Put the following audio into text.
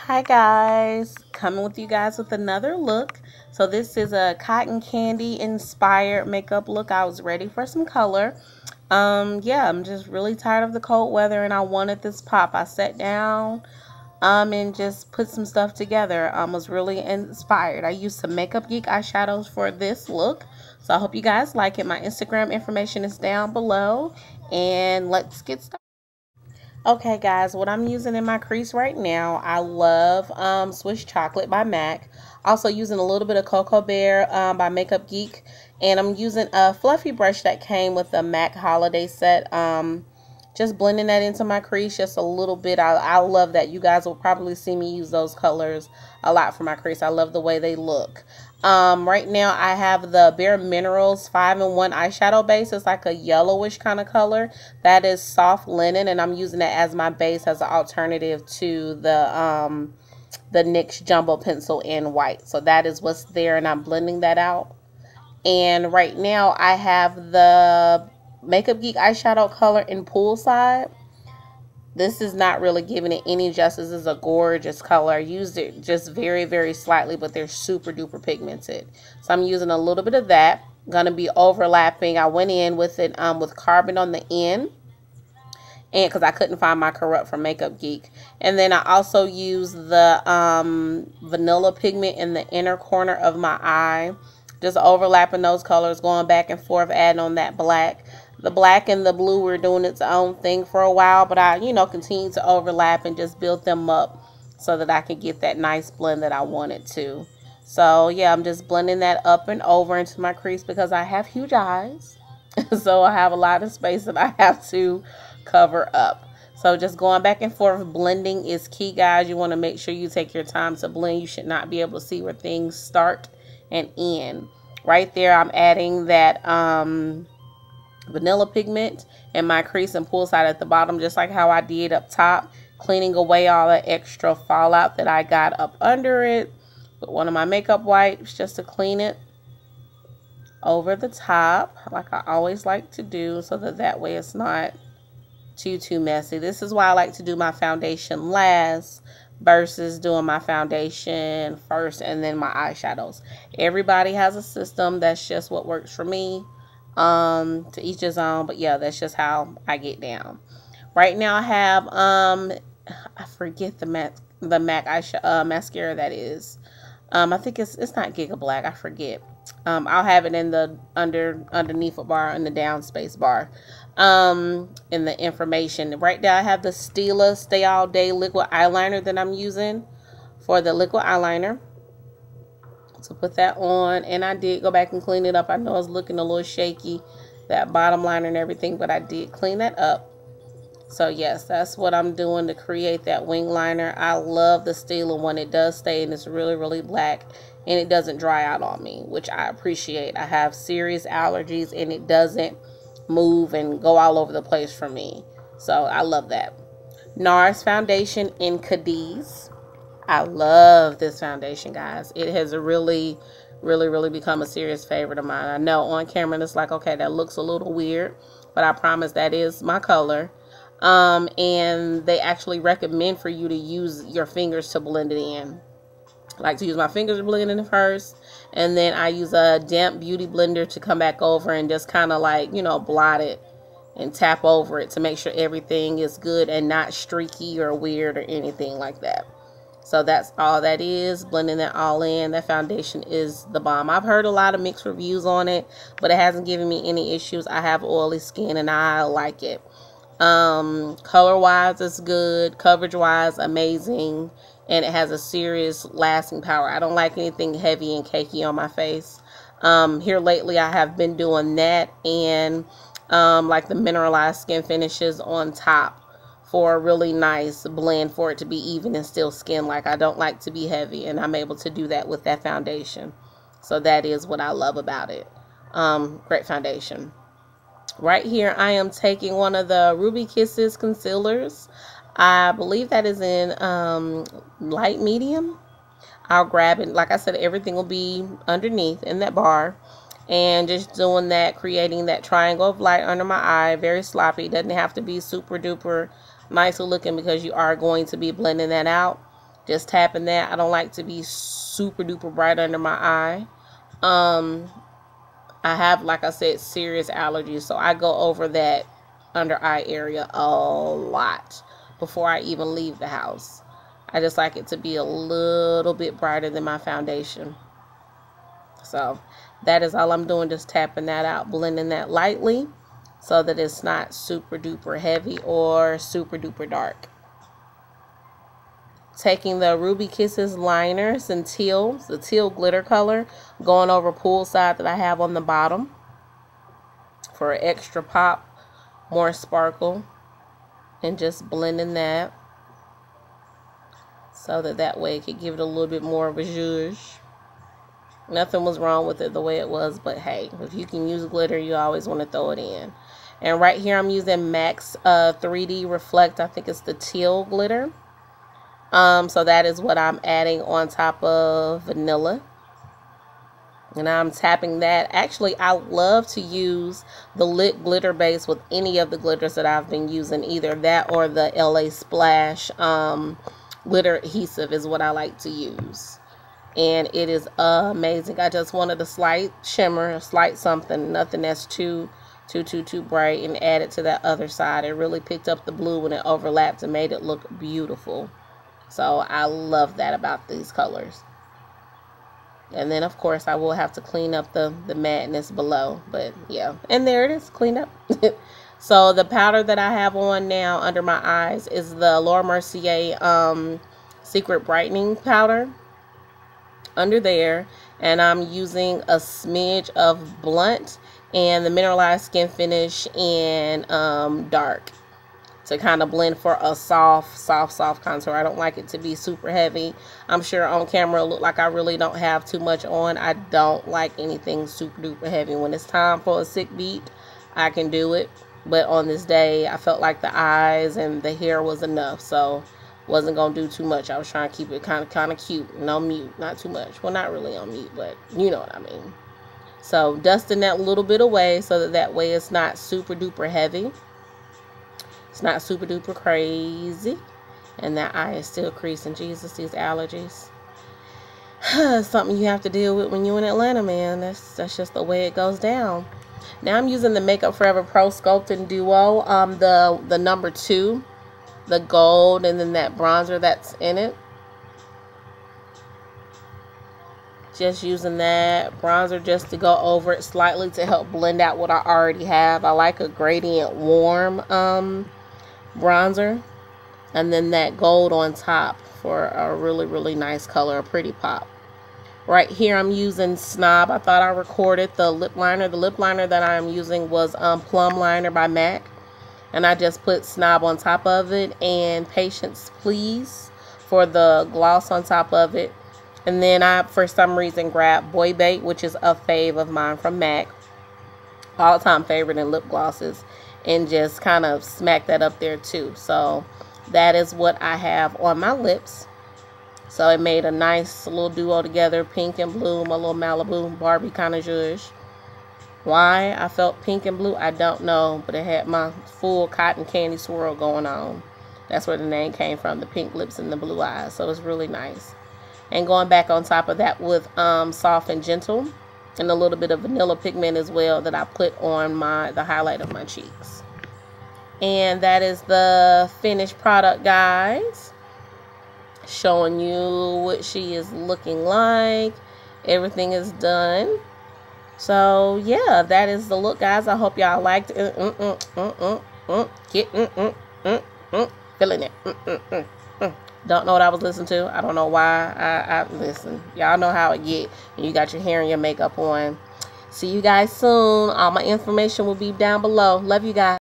Hi guys, coming with you guys with another look. So this is a cotton candy inspired makeup look. I was ready for some color. Yeah, I'm just really tired of the cold weather and I wanted this pop. I sat down and just put some stuff together. Was really inspired. I used some Makeup Geek eyeshadows for this look. So I hope you guys like it. My Instagram information is down below and let's get started. Okay guys, what I'm using in my crease right now, I love Swiss Chocolate by MAC. Also using a little bit of Coco Bear by Makeup Geek. And I'm using a fluffy brush that came with the MAC holiday set. Just blending that into my crease just a little bit. I love that. You guys will probably see me use those colors a lot for my crease. I love the way they look. Right now I have the Bare Minerals 5-in-1 eyeshadow base. It's like a yellowish kind of color. That is soft linen, and I'm using that as my base as an alternative to the NYX Jumbo Pencil in white. So that is what's there, and I'm blending that out. And right now I have the Makeup Geek eyeshadow color in Poolside. This is not really giving it any justice. This is a gorgeous color. I used it just very, very slightly, but they're super duper pigmented. So I'm using a little bit of that. Gonna be overlapping. I went in with it with carbon on the end, and because I couldn't find my Corrupt from Makeup Geek. And then I also used the vanilla pigment in the inner corner of my eye. Just overlapping those colors, going back and forth, adding on that black. The black and the blue were doing its own thing for a while, but I, continue to overlap and just build them up so that I can get that nice blend that I wanted to. So yeah, I'm just blending that up and over into my crease because I have huge eyes. So I have a lot of space that I have to cover up. So just going back and forth, blending is key, guys. You want to make sure you take your time to blend. You should not be able to see where things start and end. Right there, I'm adding that vanilla pigment in my crease and Poolside at the bottom, just like how I did up top, cleaning away all the extra fallout that I got up under it with one of my makeup wipes just to clean it over the top, like I always like to do, so that way it's not too messy. This is why I like to do my foundation last versus doing my foundation first and then my eyeshadows. Everybody has a system. That's just what works for me. To each his own, but yeah, that's just how I get down. Right now I have I forget the MAC mascara that is. I think it's not Giga Black. I forget. I'll have it in the underneath bar, in the down space bar, in the information. Right now I have the Stila Stay All Day liquid eyeliner that I'm using for the liquid eyeliner. So put that on, and I did go back and clean it up. I know I was looking a little shaky, that bottom liner and everything, but I did clean that up. So yes, that's what I'm doing to create that wing liner. I love the Stila one. It does stay, and it's really, really black, and it doesn't dry out on me, which I appreciate. I have serious allergies, and it doesn't move and go all over the place for me. So I love that. NARS foundation in Cadiz. I love this foundation, guys. It has really become a serious favorite of mine. I know on camera it's like, okay, that looks a little weird, but I promise that is my color. And they actually recommend for you to use your fingers to blend it in. I like to use my fingers to blend it in first, and then I use a damp beauty blender to come back over and just kind of like, blot it and tap over it to make sure everything is good and not streaky or weird or anything like that. So that's all that is, blending that all in. That foundation is the bomb. I've heard a lot of mixed reviews on it, but it hasn't given me any issues. I have oily skin and I like it. Color wise, it's good. Coverage wise, amazing. And it has a serious lasting power. I don't like anything heavy and cakey on my face. Here lately I have been doing that and like the mineralized skin finishes on top, for a really nice blend, for it to be even and still skin like. I don't like to be heavy, and I'm able to do that with that foundation. So that is what I love about it. Great foundation. Right here I am taking one of the Ruby Kisses concealers. I believe that is in light medium. I'll grab it. Like I said, everything will be underneath in that bar. And just doing that, creating that triangle of light under my eye. Very sloppy. It doesn't have to be super duper nicer looking because you are going to be blending that out. Just tapping that. I don't like to be super duper bright under my eye. I have, like I said, serious allergies, so I go over that under eye area a lot before I even leave the house. I just like it to be a little bit brighter than my foundation. So that is all I'm doing, just tapping that out, blending that lightly so that it's not super duper heavy or super duper dark. Taking the Ruby Kisses liners in teal, the teal glitter color, going over Poolside that I have on the bottom for extra pop, more sparkle, and just blending that so that way it could give it a little bit more of a zhuzh. Nothing was wrong with it the way it was, but hey, if you can use glitter, you always want to throw it in. And right here I'm using MAC's 3D Reflect. I think it's the teal glitter. So that is what I'm adding on top of vanilla. And I'm tapping that. Actually, I love to use the lit glitter base with any of the glitters that I've been using. Either that or the LA Splash glitter adhesive is what I like to use. And it is amazing. I just wanted a slight shimmer, a slight something, nothing that's too bright, and add it to that other side. It really picked up the blue when it overlapped and made it look beautiful. So I love that about these colors. And then of course I will have to clean up the madness below, but yeah, and there it is, cleaned up. So the powder that I have on now under my eyes is the Laura Mercier Secret Brightening Powder under there, and I'm using a smidge of Blunt and the Mineralized Skin Finish in dark to kind of blend for a soft contour. I don't like it to be super heavy. I'm sure on camera it look like I really don't have too much on. I don't like anything super duper heavy. When it's time for a sick beat, I can do it. But on this day, I felt like the eyes and the hair was enough, so wasn't gonna do too much. I was trying to keep it kind of cute and on mute, not too much. Well, not really on mute, but you know what I mean. So dusting that little bit away so that way it's not super duper heavy. It's not super duper crazy. And that eye is still creasing. Jesus, these allergies. Something you have to deal with when you're in Atlanta, man. That's just the way it goes down. Now I'm using the Makeup Forever Pro Sculpting Duo. The number 2. The gold and then that bronzer that's in it. Just using that bronzer just to go over it slightly to help blend out what I already have. I like a gradient warm bronzer, and then that gold on top for a really nice color, a pretty pop. Right here I'm using SNOB. I thought I recorded the lip liner. The lip liner that I am using was Plum liner by MAC, and I just put SNOB on top of it and Patience Please for the gloss on top of it. And then I for some reason grabbed Boy Bait, which is a fave of mine from MAC, all-time favorite in lip glosses, and just kind of smack that up there too. So that is what I have on my lips. So it made a nice little duo together, pink and blue, my little Malibu Barbie kind of zhuzh. Why I felt pink and blue, I don't know, but it had my full cotton candy swirl going on. That's where the name came from, the pink lips and the blue eyes. So it's really nice. And going back on top of that with Soft and Gentle and a little bit of vanilla pigment as well that I put on the highlight of my cheeks. And that is the finished product, guys. Showing you what she is looking like. Everything is done. So yeah, that is the look, guys. I hope y'all liked it. Feeling it. Don't know what I was listening to. I don't know why I listen. Y'all know how it get when you got your hair and your makeup on. See you guys soon. All my information will be down below. Love you guys.